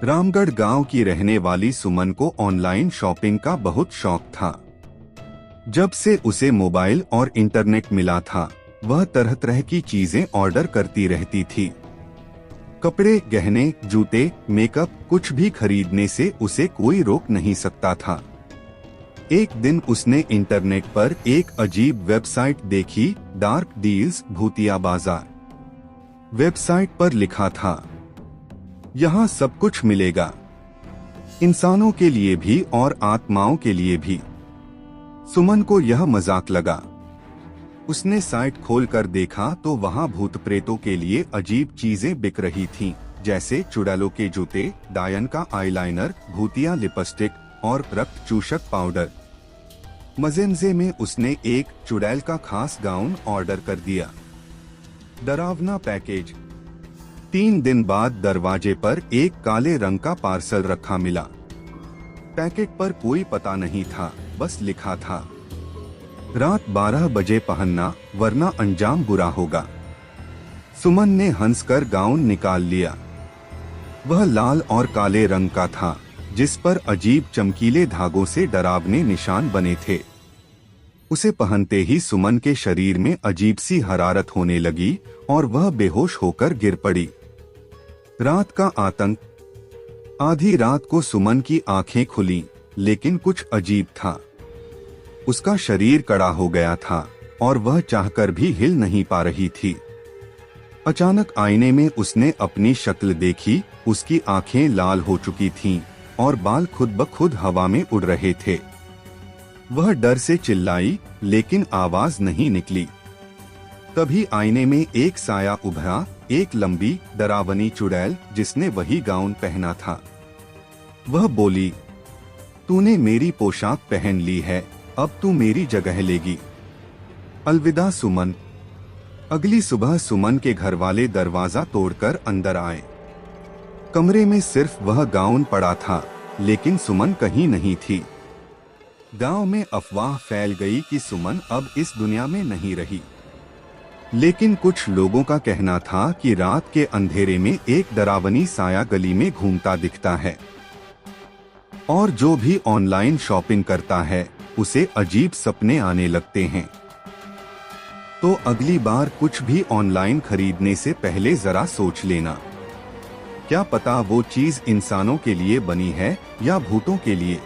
रामगढ़ गांव की रहने वाली सुमन को ऑनलाइन शॉपिंग का बहुत शौक था। जब से उसे मोबाइल और इंटरनेट मिला था, वह तरह तरह की चीजें ऑर्डर करती रहती थी। कपड़े, गहने, जूते, मेकअप, कुछ भी खरीदने से उसे कोई रोक नहीं सकता था। एक दिन उसने इंटरनेट पर एक अजीब वेबसाइट देखी, डार्क डील्स भूतिया बाजार। वेबसाइट पर लिखा था, यहाँ सब कुछ मिलेगा, इंसानों के लिए भी और आत्माओं के लिए भी। सुमन को यह मजाक लगा। उसने साइट खोलकर देखा तो वहाँ भूत प्रेतों के लिए अजीब चीजें बिक रही थीं, जैसे चुड़ैलों के जूते, डायन का आईलाइनर, भूतिया लिपस्टिक और रक्त चूषक पाउडर। मजे में उसने एक चुड़ैल का खास गाउन ऑर्डर कर दिया। डरावना पैकेज। 3 दिन बाद दरवाजे पर एक काले रंग का पार्सल रखा मिला। पैकेट पर कोई पता नहीं था, बस लिखा था, रात 12 बजे पहनना वरना अंजाम बुरा होगा। सुमन ने हंसकर गाउन निकाल लिया। वह लाल और काले रंग का था, जिस पर अजीब चमकीले धागों से डरावने निशान बने थे। उसे पहनते ही सुमन के शरीर में अजीब सी हरारत होने लगी और वह बेहोश होकर गिर पड़ी। रात का आतंक। आधी रात को सुमन की आंखें खुलीं, लेकिन कुछ अजीब था। उसका शरीर कड़ा हो गया था और वह चाहकर भी हिल नहीं पा रही थी। अचानक आईने में उसने अपनी शक्ल देखी। उसकी आंखें लाल हो चुकी थीं और बाल खुद ब खुद हवा में उड़ रहे थे। वह डर से चिल्लाई, लेकिन आवाज नहीं निकली। तभी आईने में एक साया उभरा, एक लंबी डरावनी चुड़ैल जिसने वही गाउन पहना था। वह बोली, तूने मेरी पोशाक पहन ली है, अब तू मेरी जगह लेगी। अलविदा सुमन। अगली सुबह सुमन के घर वाले दरवाजा तोड़कर अंदर आए। कमरे में सिर्फ वह गाउन पड़ा था, लेकिन सुमन कहीं नहीं थी। गांव में अफवाह फैल गई कि सुमन अब इस दुनिया में नहीं रही। लेकिन कुछ लोगों का कहना था कि रात के अंधेरे में एक डरावनी साया गली में घूमता दिखता है और जो भी ऑनलाइन शॉपिंग करता है उसे अजीब सपने आने लगते हैं। तो अगली बार कुछ भी ऑनलाइन खरीदने से पहले जरा सोच लेना, क्या पता वो चीज इंसानों के लिए बनी है या भूतों के लिए।